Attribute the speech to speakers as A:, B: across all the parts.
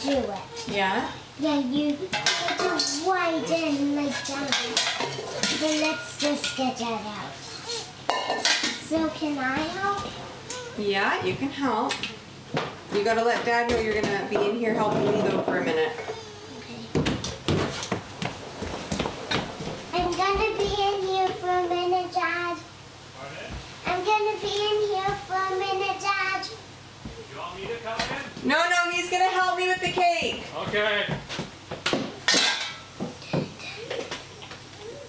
A: do it.
B: Yeah?
A: Yeah, you get it right in like that. Then let's just get that out. So can I help?
B: Yeah, you can help. You gotta let Dad know you're gonna be in here helping me though for a minute.
A: Okay. I'm gonna be in here for a minute, Dad. I'm gonna be in here for a minute, Dad.
C: You want me to come in?
B: No, he's gonna help me with the cake.
C: Okay.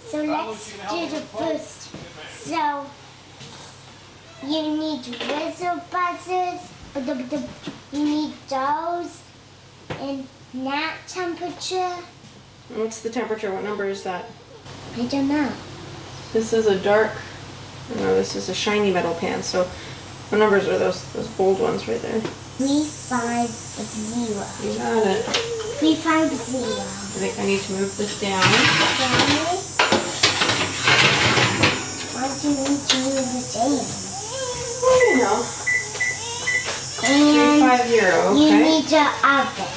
A: So let's do the first. So you need whistle buzzers. You need those in that temperature.
B: What's the temperature? What number is that?
A: I don't know.
B: This is a dark, no, this is a shiny metal pan. So what numbers are those? Those bold ones right there.
A: 350.
B: You got it.
A: 350.
B: I think I need to move this down.
A: Why do you need to move it down?
B: Well, you know.
A: And
B: 350, okay.
A: you need an oven,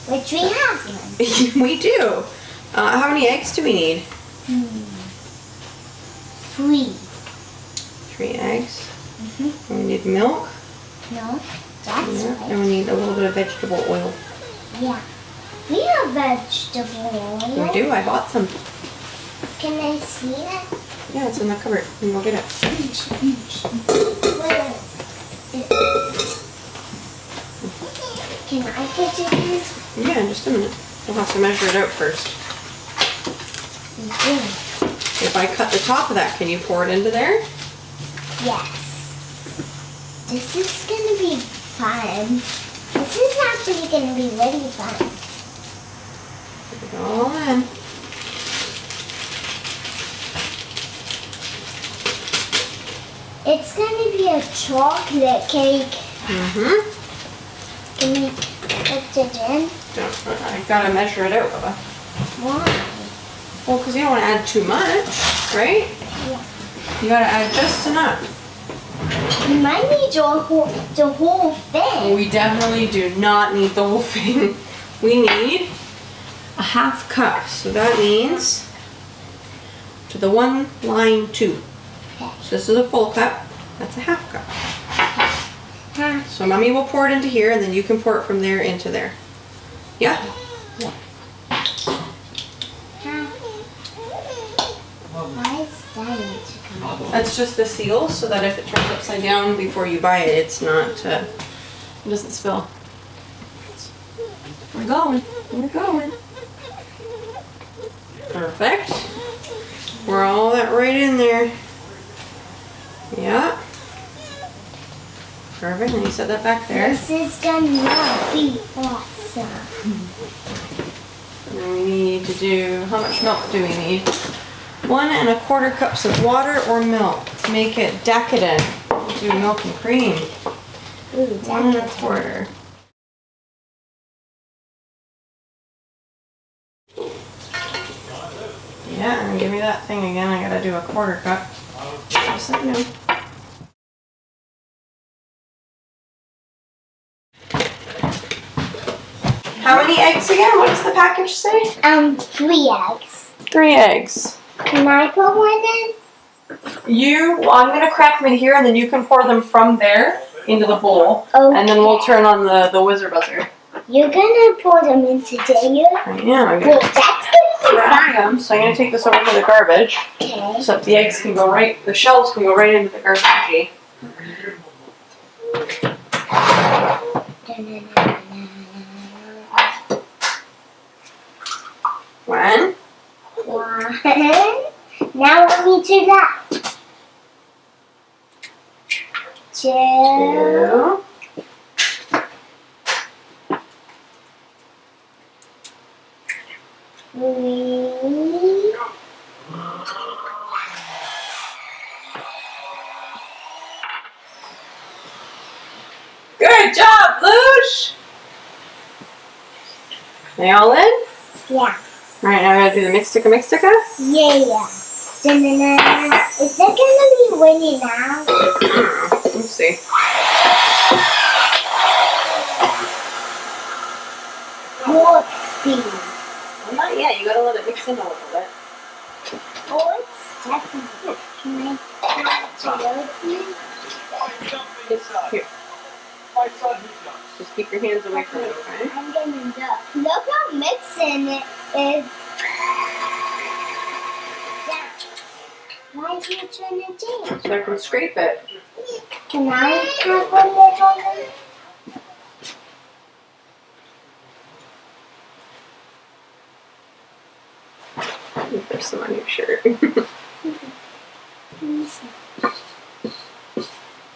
A: which we have one.
B: We do. How many eggs do we need?
A: 3.
B: 3 eggs. And we need milk.
A: No, that's
B: Yeah.
A: right.
B: And we need a little bit of vegetable oil.
A: Yeah. We have vegetable oil.
B: We do. I bought some.
A: Can I see it?
B: Yeah, it's in the cupboard. You go get it.
A: Where is it? Can I put it in?
B: Yeah, in just a minute. We'll have to measure it out first.
A: Yeah.
B: If I cut the top of that, can you pour it into there?
A: Yes. This is gonna be fun. This is actually gonna be really fun.
B: Put it all in.
A: It's gonna be a chocolate cake. Can we put it in?
B: I gotta measure it out, Bubba.
A: Why?
B: Well, because you don't want to add too much, right?
A: Yeah.
B: You gotta add just enough.
A: You might need the whole thing.
B: We definitely do not need the whole thing. We need a half cup. So that means to the 1 line 2.
A: Okay.
B: So this is a full cup. That's a half cup.
A: Half.
B: So Mommy will pour it into here and then you can pour it from there into there. Yeah?
A: Yeah. Half. Why is that need to come out?
B: That's just the seal so that if it turns upside down before you buy it, it's not, it doesn't spill. We're going. We're going. Perfect. Pour all that right in there. Yeah. Perfect. And you set that back there.
A: This is gonna be awesome.
B: And then we need to do, how much milk do we need? 1 1/4 cups of water or milk to make it decadent. We'll do milk and cream.
A: Ooh,
B: 1
A: that's
B: 1/4. Yeah, and give me that thing again. I gotta do a 1/4 cup. Just so you know. How many eggs again? What does the package say?
A: 3 eggs.
B: 3 eggs.
A: Can I put one in?
B: Well, I'm gonna crack them in here, and then you can pour them from there into the bowl, and then we'll turn on the whizzer buzzer.
A: You're gonna pour them into there?
B: I am. I'm
A: Well,
B: gonna
A: that's gonna be
B: crack
A: fun.
B: them. So I'm gonna take this over to the garbage,
A: Okay.
B: so that the eggs can go right. The shells can go right into the garbage. One.
A: Now let me do that. 2.
B: 2.
A: 3.
B: Good job, Lush! They all in?
A: Yeah.
B: Alright, now I gotta do the mix-ticka.
A: Yeah. Da-na-na. Is that gonna be windy now?
B: Let's see. mix in a little bit.
A: Oh, it's definitely. Can I have
B: Here. Just keep your hands away from it, okay?
A: I'm gonna look. Look how mixing it is. Why are you trying to do?
B: So I can scrape it.
A: Can I have one more time?
B: There's some on your shirt.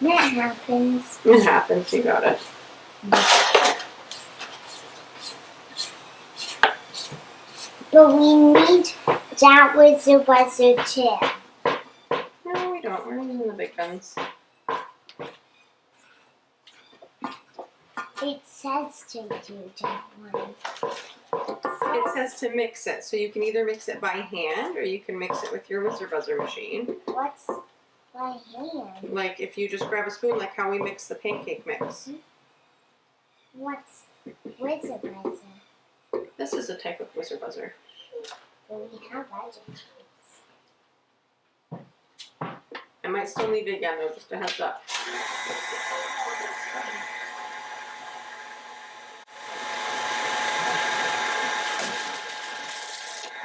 A: That happens.
B: It happens, you got it.
A: But we need that with the buzzer too.
B: No, we don't. We're using the big guns.
A: It says to do that one.
B: It says to mix it, so you can either mix it by hand or you can mix it with your whizzer buzzer machine.
A: What's by hand?
B: Like if you just grab a spoon, like how we mix the pancake mix.
A: What's wizard buzzer?
B: This is a type of whizzer buzzer.
A: Do we have vegetables?
B: I might still need it again though, just a heads up.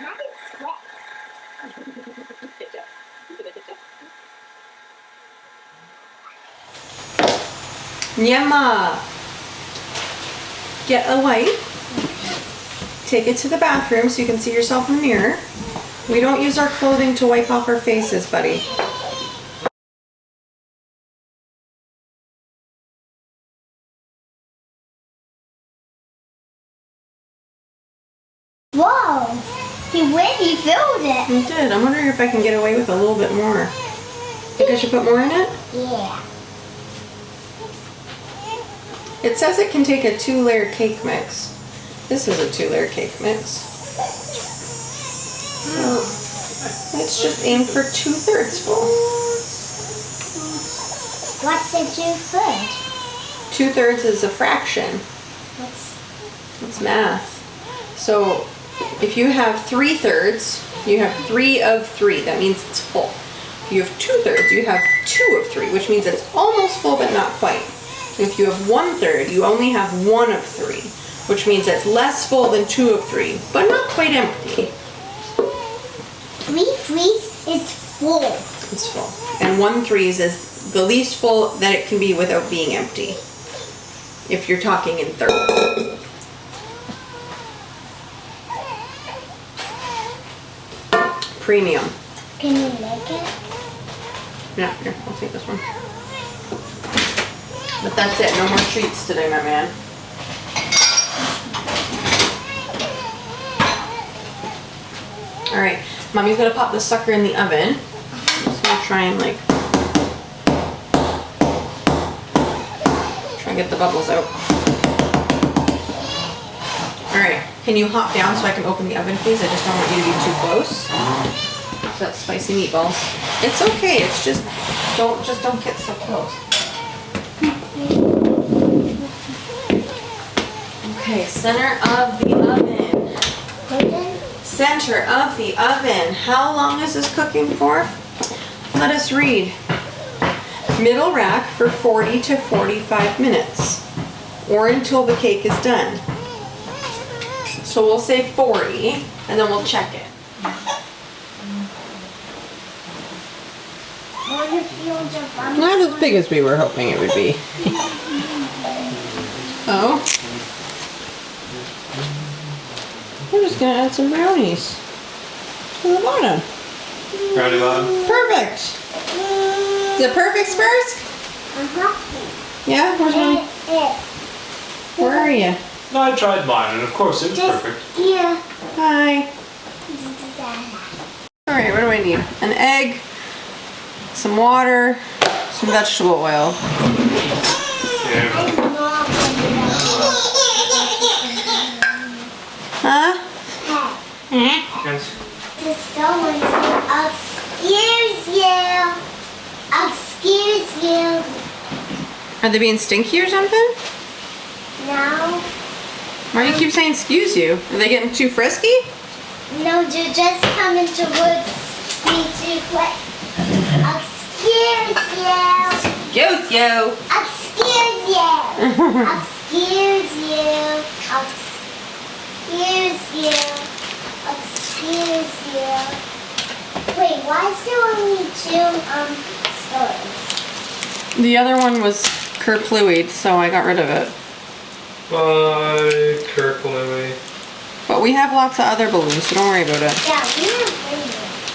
A: Not as quick.
B: Good job. Good job. Nyama! Get a wipe. Take it to the bathroom so you can see yourself in the mirror. We don't use our clothing to wipe off our faces, buddy.
A: Whoa! He really filled it.
B: It did. I'm wondering if I can get away with a little bit more. Think I should put more in it?
A: Yeah.
B: It says it can take a 2-layer cake mix. This is a 2-layer cake mix. So let's just aim for 2/3 full.
A: What's the 2/3?
B: 2/3 is a fraction.
A: What's
B: It's math. So if you have 3/3, you have 3 of 3. That means it's full. If you have 2/3, you have 2 of 3, which means it's almost full but not quite. If you have 1/3, you only have 1 of 3, which means it's less full than 2 of 3, but not quite empty.
A: 3/3 is full.
B: It's full. And 1/3 is the least full that it can be without being empty. If you're talking in thirds. Premium.
A: Can you make it?
B: Yeah, here, I'll take this one. But that's it, no more treats today, my man. Alright, Mommy's gonna pop this sucker in the oven. I'm just gonna try and try and get the bubbles out. Alright, can you hop down so I can open the oven, please? I just don't want you to be too close. So that's spicy meatballs. It's okay, it's just don't get so close. Okay, center of the oven. Center of the oven. How long is this cooking for? Let us read. Middle rack for 40 to 45 minutes, or until the cake is done. So we'll say 40, and then we'll check it. Not as big as we were hoping it would be. Oh. We're just gonna add some brownies to the bottom.
C: Brownie bottom.
B: Perfect. Is it perfect, Spurs? Yeah? Where's Mommy? Where are you?
C: No, I tried mine, and of course it was perfect.
A: Yeah.
B: Hi. Alright, what do I need? An egg, some water, some vegetable oil.
C: Yeah.
B: Huh?
C: Yes.
A: The stone is excuse you. Excuse you.
B: Are they being stinky or something?
A: No.
B: Why do you keep saying excuse you? Are they getting too frisky?
A: No, you just come into woods. Me to play. Excuse you.
B: Excuse you.
A: Excuse you. Excuse you. Excuse you. Excuse you. Wait, why is there only two stories?
B: The other one was kerpluid, so I got rid of it.
C: Bye, Kirk Louie.
B: But we have lots of other balloons, so don't worry about it.
A: Yeah, we have many.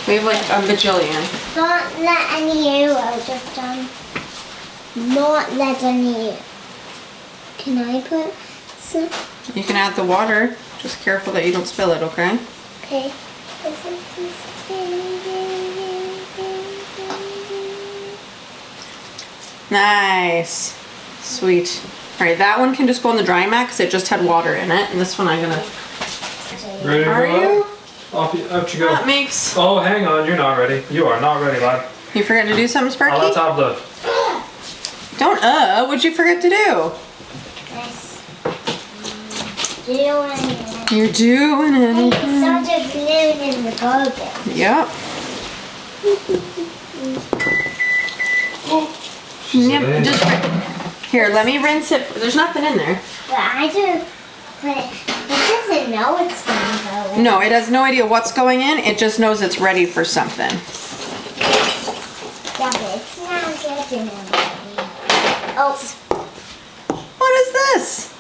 B: We have like a bajillion.
A: Don't let any arrows just not let any. Can I put some?
B: You can add the water. Just careful that you don't spill it, okay?
A: Okay.
B: Nice. Sweet. Alright, that one can just go on the drying mat because it just had water in it. And this one I'm gonna...
C: Ready to
B: Are
C: go
B: you?
C: out? Out you go.
B: That makes...
C: Oh, hang on. You're not ready. You are not ready, lad.
B: You forgot to do something, Sparky?
C: Let's have the...
B: Don't what'd you forget to do?
A: Yes. Doing it.
B: You're doing
A: Hey,
B: it.
A: it's such a balloon in the garbage.
B: Yep. Yep, just here, let me rinse it. There's nothing in there.
A: But I do. But it doesn't know it's going to go in.
B: No, it has no idea what's going in. It just knows it's ready for something.
A: Yeah, but it's not getting it. Oh,
B: What is this?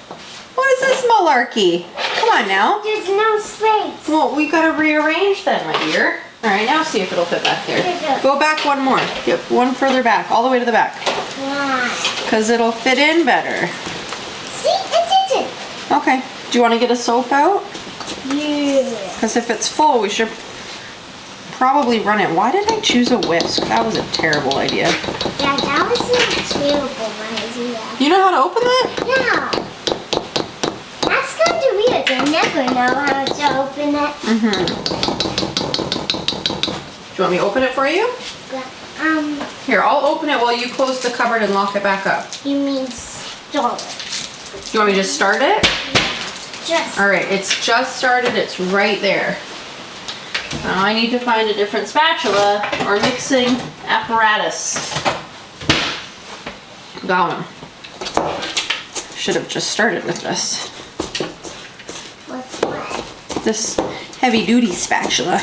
B: What is this malarkey? Come on now.
A: there's no space.
B: Well, we gotta rearrange then, my dear. All right, now see if it'll fit back there. Go back one more. Yep, one further back, all the way to the back.
A: Why?
B: Because it'll fit in better.
A: See, it didn't.
B: Okay, do you want to get a soap out?
A: Yeah.
B: Because if it's full, we should probably run it. Why did I choose a whisk? That was a terrible idea.
A: Yeah, that was a terrible idea.
B: You know how to open that?
A: Yeah. That's kind of weird. I never know how to open it.
B: Do you want me to open it for you? Here, I'll open it while you close the cupboard and lock it back up.
A: You mean start it?
B: Do you want me to just start it?
A: Just.
B: All right, it's just started. It's right there. Now I need to find a different spatula or mixing apparatus. Got one. Should have just started with this.
A: What's what?
B: This heavy-duty spatula.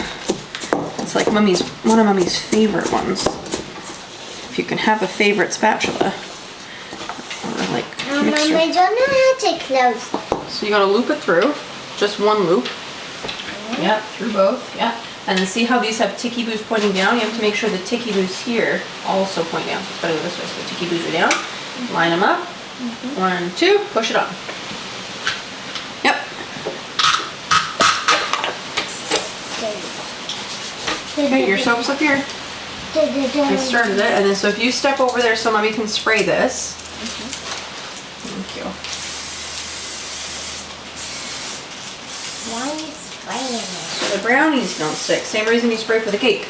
B: It's like one of Mummy's favorite ones. If you can have a favorite spatula, or like mixture.
A: I don't know how to close.
B: So you gotta loop it through, just one loop. Yeah, through both. Yeah, and then see how these have ticky boos pointing down. You have to make sure the ticky boos here also point down. So it's better this way. So the ticky boos are down. Line them up. 1, 2. Push it on. Yep. Okay, your soap's up here. I started it, and then so if you step over there so Mommy can spray this. Thank you.
A: Why are you spraying it?
B: So the brownies don't stick. Same reason you spray for the cake.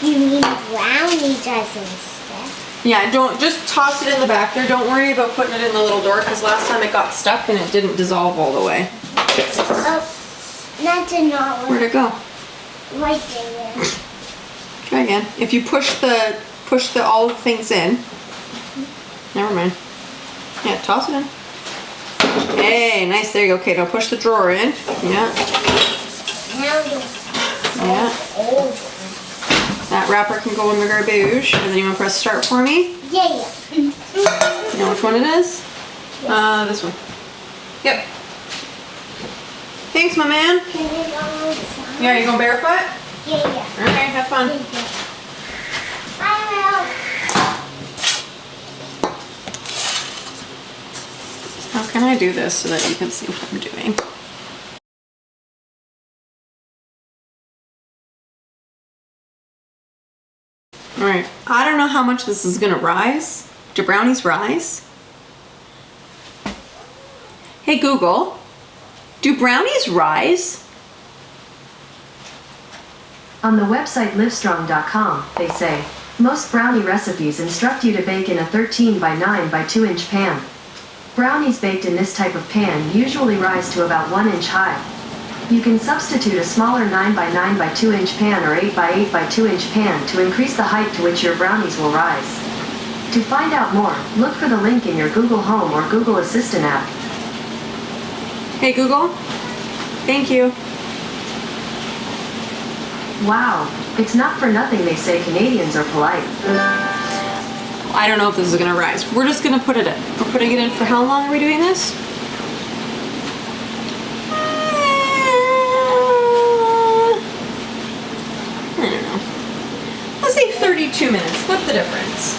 A: You mean brownie doesn't stick?
B: Yeah, don't just toss it in the back there. Don't worry about putting it in the little door because last time it got stuck and it didn't dissolve all the way.
A: Oh, that did not work.
B: Where'd it go?
A: Right there.
B: Try again. If you push the all things in. Never mind. Yeah, toss it in. Hey, nice. There you go. Okay, now push the drawer in. Yeah.
A: Now the
B: Yeah.
A: old.
B: That wrapper can go in the garbage. And then you want to press start for me?
A: Yeah.
B: You know which one it is? This one. Yep. Thanks, my man.
A: Can we go outside?
B: Yeah, you going barefoot?
A: Yeah.
B: Okay, have fun.
A: I
B: How can I do this so that you can see what I'm doing? Alright, I don't know how much this is gonna rise. Do brownies rise? Hey Google, do brownies rise?
D: On the website livestrong.com, they say, most brownie recipes instruct you to bake in a 13 by 9 by 2 inch pan. Brownies baked in this type of pan usually rise to about 1 inch high. You can substitute a smaller 9 by 9 by 2 inch pan or 8 by 8 by 2 inch pan to increase the height to which your brownies will rise. To find out more, look for the link in your Google Home or Google Assistant app.
B: Hey Google, thank you.
D: Wow, it's not for nothing they say Canadians are polite.
B: I don't know if this is gonna rise. We're just gonna put it in. We're putting it in for how long are we doing this? I don't know. Let's say 32 minutes. What's the difference?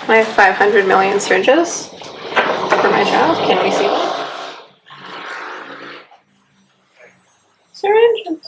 B: I have 500 million syringes for my child. Can we see that? Syringes.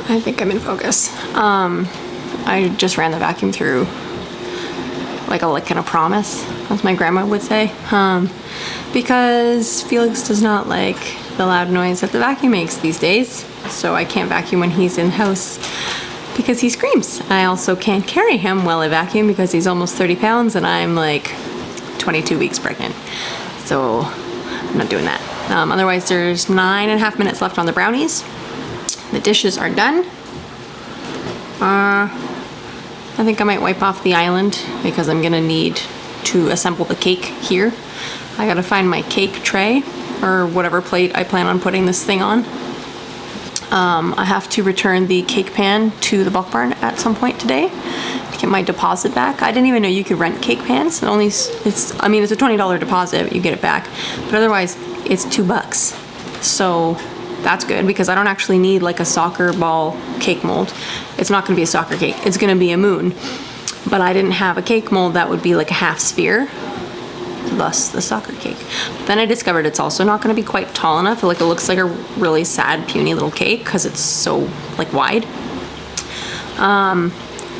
B: I think I'm in focus. I just ran the vacuum through like a lick and a promise, as my grandma would say, because Felix does not like the loud noise that the vacuum makes these days, so I can't vacuum when he's in the house because he screams. I also can't carry him while I vacuum because he's almost 30 pounds and I'm like 22 weeks pregnant, so I'm not doing that. Otherwise, there's 9.5 minutes left on the brownies. The dishes are done. I think I might wipe off the island because I'm gonna need to assemble the cake here. I gotta find my cake tray or whatever plate I plan on putting this thing on. I have to return the cake pan to the bulk barn at some point today to get my deposit back. I didn't even know you could rent cake pans. It's a $20 deposit, you get it back, but otherwise it's $2. So that's good because I don't actually need like a soccer ball cake mold. It's not gonna be a soccer cake, it's gonna be a moon. But I didn't have a cake mold that would be like a half sphere, thus the soccer cake. But then I discovered it's also not gonna be quite tall enough. Like it looks like a really sad, puny little cake because it's so like wide.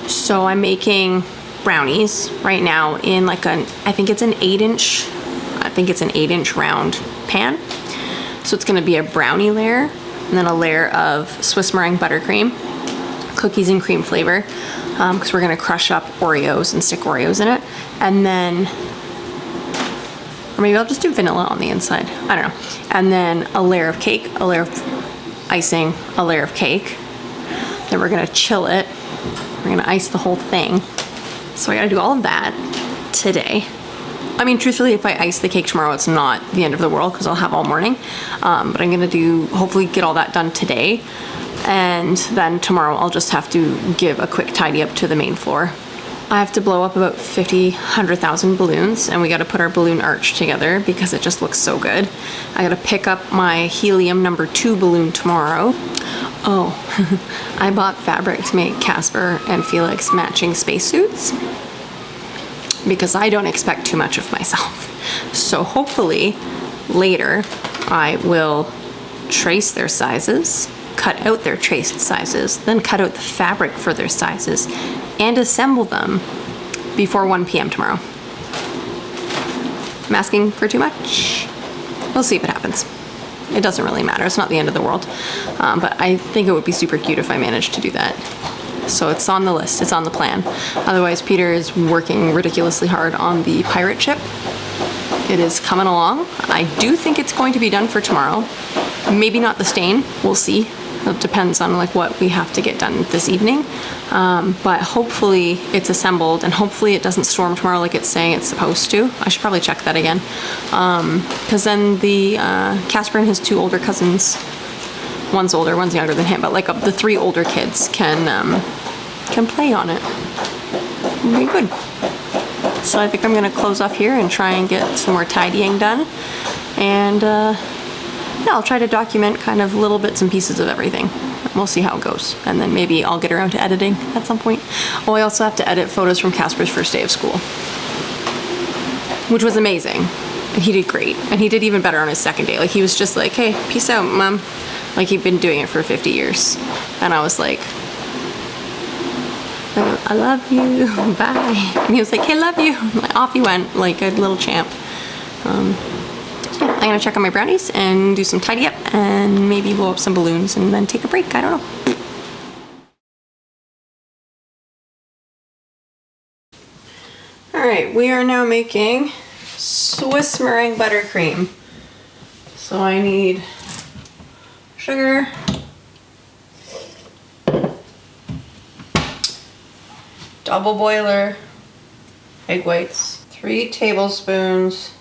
B: So I'm making brownies right now in like I think it's an 8-inch round pan. So it's gonna be a brownie layer and then a layer of Swiss meringue buttercream, cookies and cream flavor, because we're gonna crush up Oreos and stick Oreos in it. And then, or maybe I'll just do vanilla on the inside, I don't know. And then a layer of cake, a layer of icing, a layer of cake. Then we're gonna chill it. We're gonna ice the whole thing. So I gotta do all of that today. I mean, truthfully, if I ice the cake tomorrow, it's not the end of the world because I'll have all morning. But I'm gonna hopefully get all that done today. And then tomorrow I'll just have to give a quick tidy up to the main floor. I have to blow up about 100,000 balloons and we gotta put our balloon arch together because it just looks so good. I gotta pick up my helium number 2 balloon tomorrow. Oh, I bought fabric to make Kasper and Feliks matching spacesuits, because I don't expect too much of myself. So hopefully later I will trace their sizes cut out their tray sizes, then cut out the fabric for their sizes, and assemble them before 1 p.m. tomorrow. I'm asking for too much. We'll see what happens. It doesn't really matter. It's not the end of the world. But I think it would be super cute if I managed to do that. So it's on the list. It's on the plan. Otherwise, Peter is working ridiculously hard on the pirate ship. It is coming along. I do think it's going to be done for tomorrow. Maybe not the stain. We'll see. It depends on like what we have to get done this evening. But hopefully it's assembled, and hopefully it doesn't storm tomorrow like it's saying it's supposed to. I should probably check that again. Because then the Kasper and his 2 older cousins, one's older, one's younger than him, but like the 3 older kids can play on it. It'll be good. So I think I'm gonna close off here and try and get some more tidying done. And yeah, I'll try to document kind of little bits and pieces of everything. We'll see how it goes. And then maybe I'll get around to editing at some point. Oh, I also have to edit photos from Kasper's first day of school, which was amazing. And he did great. And he did even better on his second day. Like he was just like, hey, peace out, Mom. Like he'd been doing it for 50 years. And I was like, I love you, bye. And he was like, hey, love you. Like, off he went like a little champ. Yeah, I'm gonna check on my brownies and do some tidy up and maybe blow up some balloons and then take a break. I don't know. All right, we are now making Swiss meringue buttercream. So I need sugar, double boiler, egg whites, 3 tablespoons.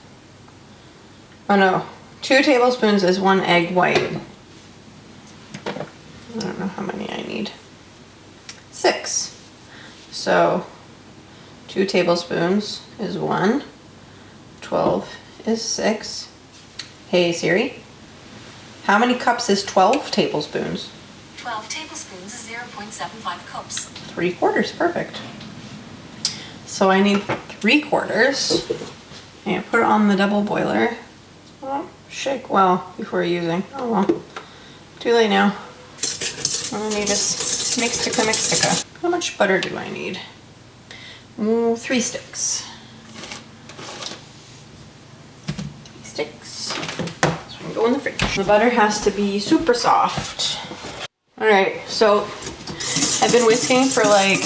B: Oh no, 2 tablespoons is 1 egg white. I don't know how many I need. 6. So 2 tablespoons is 1. 12 is 6. Hey Siri, how many cups is 12 tablespoons?
D: 12 tablespoons is 0.75 cups.
B: 3/4, perfect. So I need 3/4. And put it on the double boiler. Oh, shake well before using. Oh well. Too late now. All I need is mixtica. How much butter do I need? 3 sticks. 3 sticks. So I can go in the fridge. The butter has to be super soft. Alright, so I've been whisking for like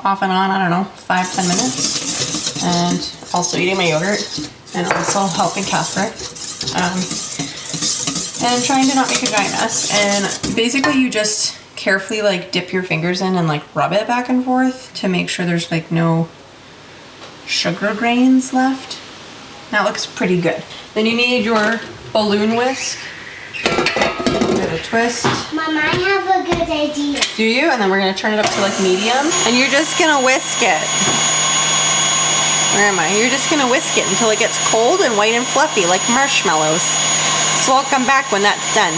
B: off and on, I don't know, 5-10 minutes. And also eating my yogurt. And also helping Kasper. And trying to not make a giant mess. And basically you just carefully like dip your fingers in and like rub it back and forth to make sure there's like no sugar grains left. That looks pretty good. Then you need your balloon whisk. Give it a twist.
A: Mom, I have a good idea.
B: Do you? And then we're gonna turn it up to like medium. And you're just gonna whisk it. Where am I? You're just gonna whisk it until it gets cold and white and fluffy like marshmallows. So I'll come back when that's done.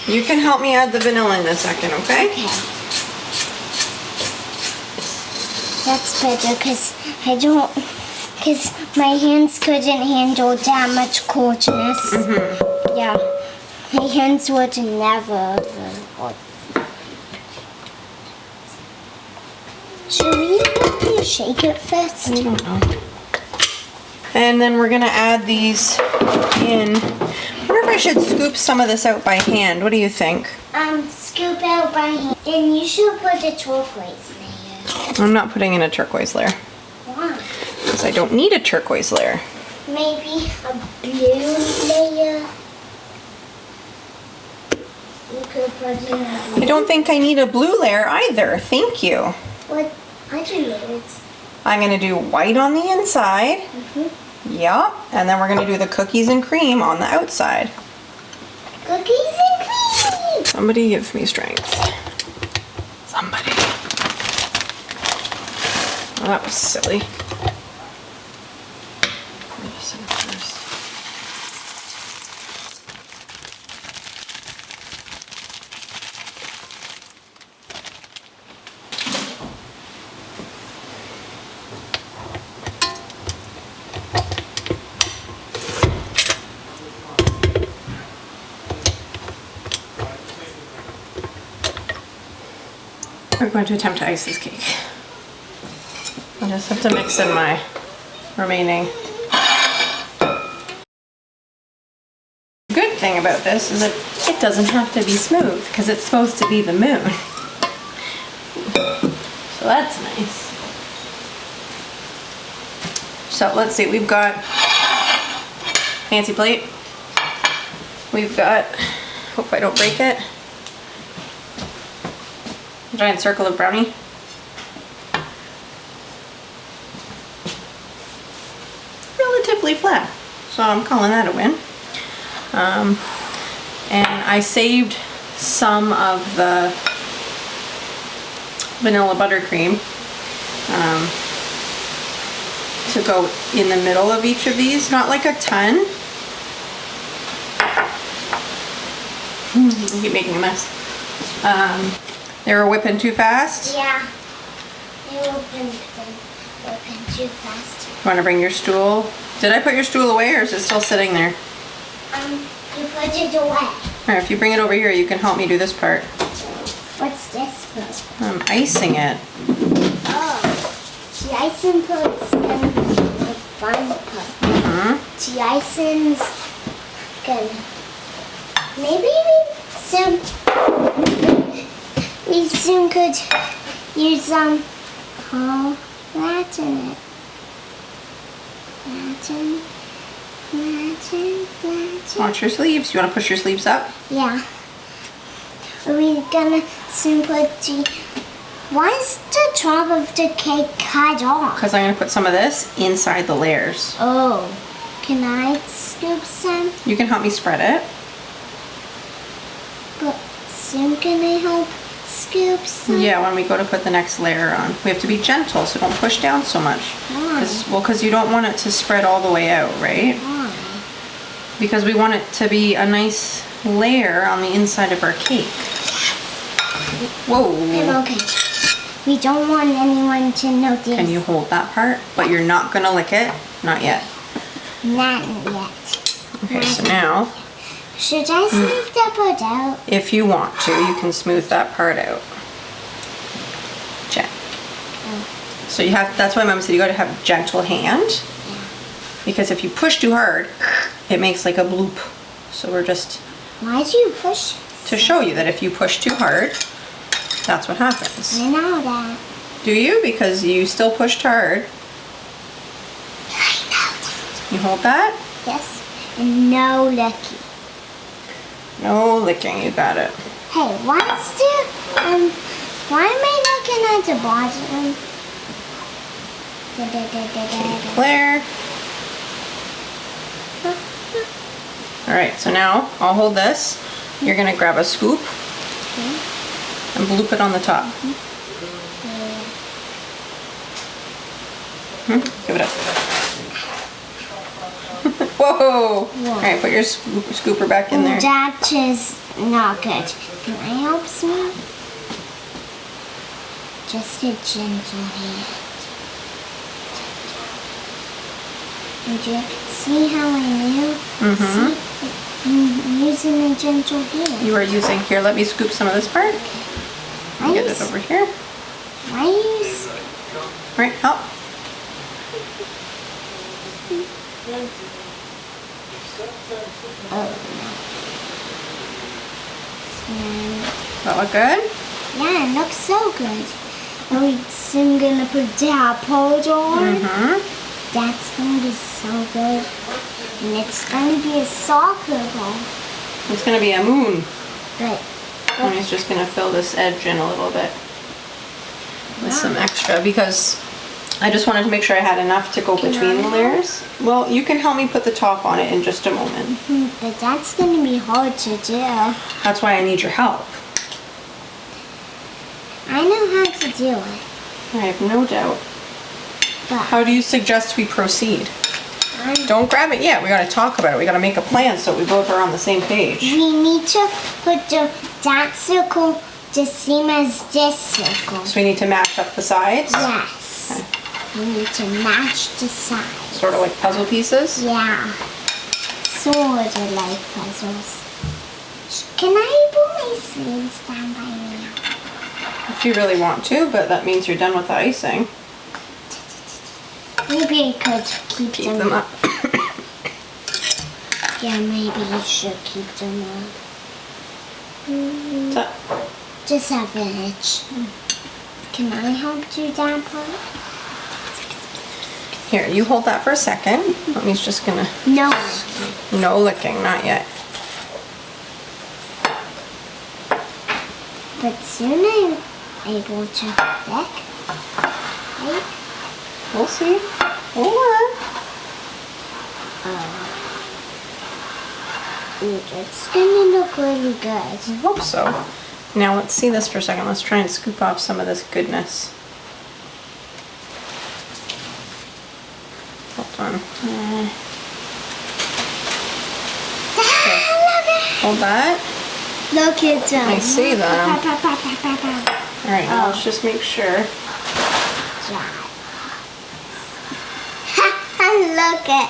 B: You can help me add the vanilla in a second, okay?
A: Okay. That's better because my hands couldn't handle that much coldness. Mm-hmm. Yeah, my hands would never. Should we probably shake it first?
B: I don't know. And then we're gonna add these in. I wonder if I should scoop some of this out by hand. What do you think?
A: Scoop out by hand. And you should put a turquoise layer.
B: I'm not putting in a turquoise layer.
A: Why?
B: Because I don't need a turquoise layer.
A: Maybe a blue layer. You could put in a blue.
B: I don't think I need a blue layer either. Thank you.
A: What other layers?
B: I'm gonna do white on the inside.
A: Mm-hmm.
B: Yup. And then we're gonna do the cookies and cream on the outside.
A: Cookies and cream!
B: Somebody give me strength. Somebody. Oh, that was silly. We're going to attempt to ice this cake. I just have to mix in my remaining. The good thing about this is that it doesn't have to be smooth because it's supposed to be the moon. So that's nice. So let's see, we've got fancy plate. We've got, hope I don't break it, a giant circle of brownie. Relatively flat, so I'm calling that a win. And I saved some of the vanilla buttercream to go in the middle of each of these, not like a ton. I keep making a mess. They were whipping too fast.
A: Yeah. They whipping too fast.
B: You want to bring your stool? Did I put your stool away or is it still sitting there?
A: You put it away.
B: Alright, if you bring it over here, you can help me do this part.
A: What's this for?
B: I'm icing it.
A: Oh. The icing part's gonna be the fun part. The icing's gonna... Maybe we soon could use Latin it. Latin.
B: Watch your sleeves. You want to push your sleeves up?
A: Yeah. Are we gonna soon put the... Why is the top of the cake cut off?
B: Because I'm going to put some of this inside the layers.
A: Oh. Can I scoop some?
B: You can help me spread it.
A: But soon can I help scoop some?
B: Yeah, when we go to put the next layer on. We have to be gentle, so don't push down so much.
A: Why?
B: Because you don't want it to spread all the way out, right?
A: Why?
B: Because we want it to be a nice layer on the inside of our cake. Whoa.
A: I'm okay. We don't want anyone to notice.
B: Can you hold that part? But you're not going to lick it? Not yet.
A: Not yet.
B: Okay, so now,
A: Should I smooth that part out?
B: if you want to, you can smooth that part out. Check. So you have, that's why Mom said you got to have a gentle hand. Because if you push too hard, it makes like a bloop. So we're just
A: Why do you push?
B: to show you that if you push too hard, that's what happens.
A: I know that.
B: Do you? Because you still pushed hard.
A: I know that.
B: You hold that?
A: Yes. And no licking.
B: No licking, you got it.
A: Hey, why am I looking at the bottom?
B: Claire. Alright, so now I'll hold this. You're going to grab a scoop and bloop it on the top. Give it up. Whoa! Alright, put your scooper back in there.
A: That is not good. Can I help smooth? Just a gentle hand. Did you see how I knew? See? I'm using a gentle hand.
B: You are using, here, let me scoop some of this part.
A: Why
B: Get
A: you
B: it over here.
A: Why use?
B: Alright, help. That look good?
A: Yeah, it looks so good. Are we soon gonna put that part on? That's gonna be so good. And it's gonna be a soccer ball.
B: It's going to be a moon.
A: But
B: And he's just going to fill this edge in a little bit with some extra because I just wanted to make sure I had enough to go between the layers. Well, you can help me put the top on it in just a moment.
A: But that's gonna be hard to do.
B: That's why I need your help.
A: I know how to do it.
B: I have no doubt.
A: But
B: How do you suggest we proceed? Don't grab it yet. We got to talk about it. We got to make a plan so we both are on the same page.
A: we need to put that circle the same as this circle.
B: So we need to match up the sides,
A: Yes. We need to match the sides.
B: sort of like puzzle pieces.
A: Yeah. Sort of like puzzles. Can I put my sleeves down by me?
B: if you really want to, but that means you're done with the icing.
A: Maybe I could keep
B: Them up.
A: Yeah, maybe you should keep them up.
B: So,
A: Just a village. Can I help do that part?
B: here, you hold that for a second. Mommy's just gonna,
A: No.
B: no licking, not yet.
A: But soon I'm able to lick. Right?
B: We'll see. Hold on.
A: Ooh, it's gonna look really good.
B: I hope so. Now let's see this for a second. Let's try and scoop off some of this goodness. Hold on. Hold that.
A: Look at them.
B: I see them.
A: Pa, pa, pa, pa, pa, pa.
B: All right, now let's just make sure.
A: Look at.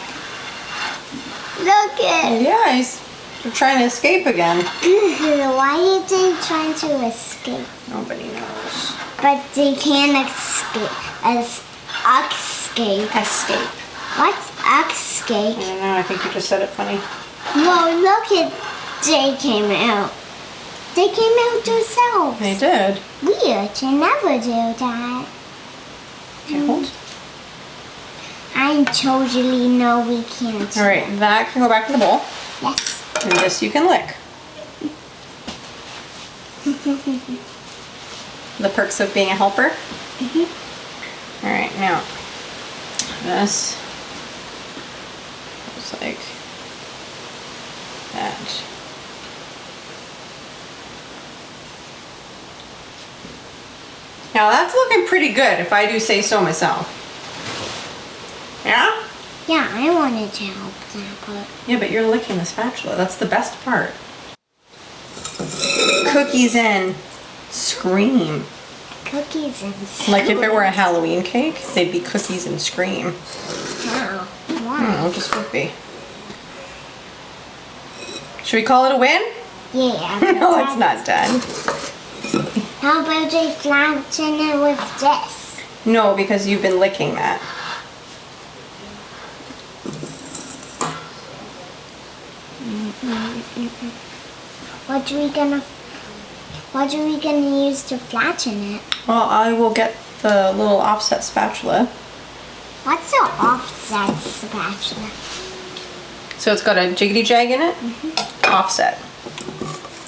A: Look at.
B: Yeah, they're trying to escape again.
A: Why are they trying to escape?
B: Nobody knows.
A: But they can't escape. Escape.
B: Escape.
A: What's escape?
B: I don't know, I think you just said it funny.
A: Whoa, look at. They came out. They came out themselves.
B: They did.
A: Weird. They never do that.
B: Okay, hold.
A: I totally know we can't.
B: All right, that can go back in the bowl.
A: Yes.
B: And this you can lick. The perks of being a helper. All right, now this looks like that. Now that's looking pretty good, if I do say so myself. Yeah?
A: Yeah, I wanted to help that part.
B: Yeah, but you're licking the spatula. That's the best part. Cookies and scream.
A: Cookies and
B: Like if it were a Halloween cake, they'd be cookies and scream.
A: How?
B: I
A: Why?
B: don't know, just would be. Should we call it a win?
A: Yeah.
B: No, it's not done.
A: How about they flatten it with this?
B: No, because you've been licking that.
A: What are we gonna use to flatten it?
B: Well, I will get the little offset spatula.
A: What's the offset spatula?
B: So it's got a jiggity jag in it. Offset.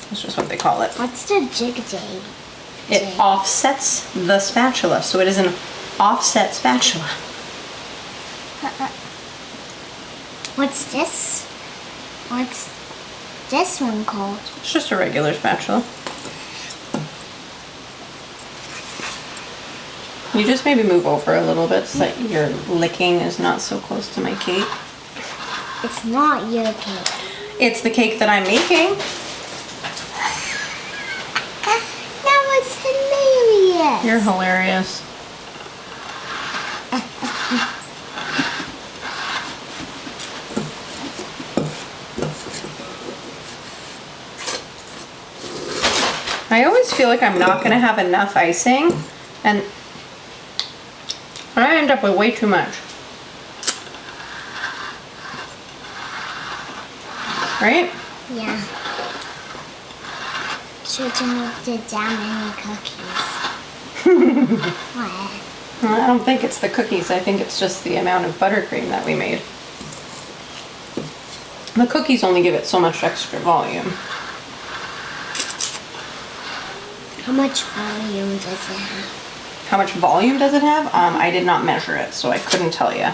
B: That's just what they call it.
A: What's the jig-jig?
B: It offsets the spatula, so it is an offset spatula.
A: What's this? What's this one called?
B: It's just a regular spatula. You just maybe move over a little bit so that your licking is not so close to my cake.
A: It's not your cake.
B: It's the cake that I'm making.
A: That was hilarious.
B: You're hilarious. I always feel like I'm not gonna have enough icing, and I end up with way too much. Right?
A: Yeah. Shouldn't have did that many cookies. What?
B: I don't think it's the cookies. I think it's just the amount of buttercream that we made. The cookies only give it so much extra volume.
A: How much volume does it have?
B: How much volume does it have? I did not measure it, so I couldn't tell you.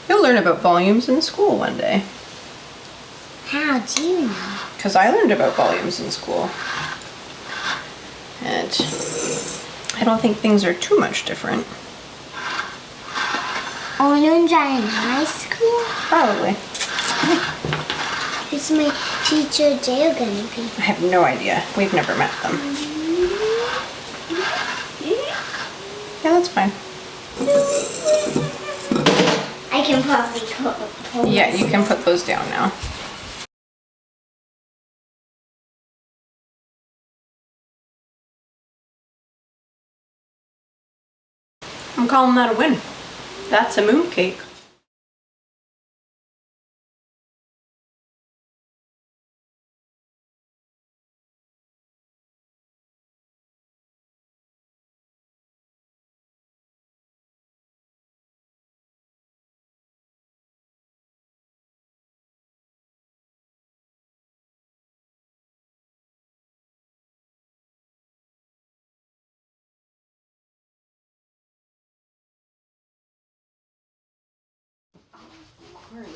B: You'll learn about volumes in school one day.
A: How do you know?
B: Because I learned about volumes in school. And I don't think things are too much different.
A: Oh, you learned that in high school?
B: Probably.
A: Who's my teacher Dale gonna be?
B: I have no idea. We've never met them. Yeah, that's fine.
A: I can probably pull
B: Yeah, you can put those down now. I'm calling that a win. That's a moon cake.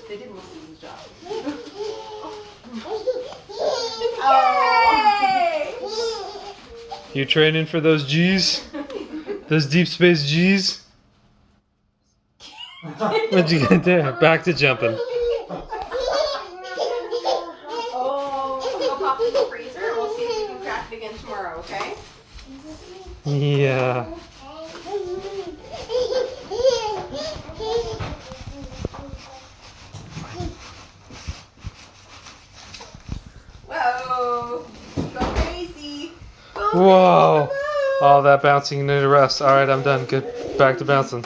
B: They didn't listen to his job.
C: You training for those G's? Those deep space G's? What'd you get there? Back to jumping.
B: Oh, so go pop in the freezer and we'll see if you can crack it again tomorrow, okay?
C: Yeah.
B: Whoa! Go crazy! Go
C: Whoa.
B: crazy.
C: All that bouncing, you need a rest. Alright, I'm done. Good. Back to bouncing.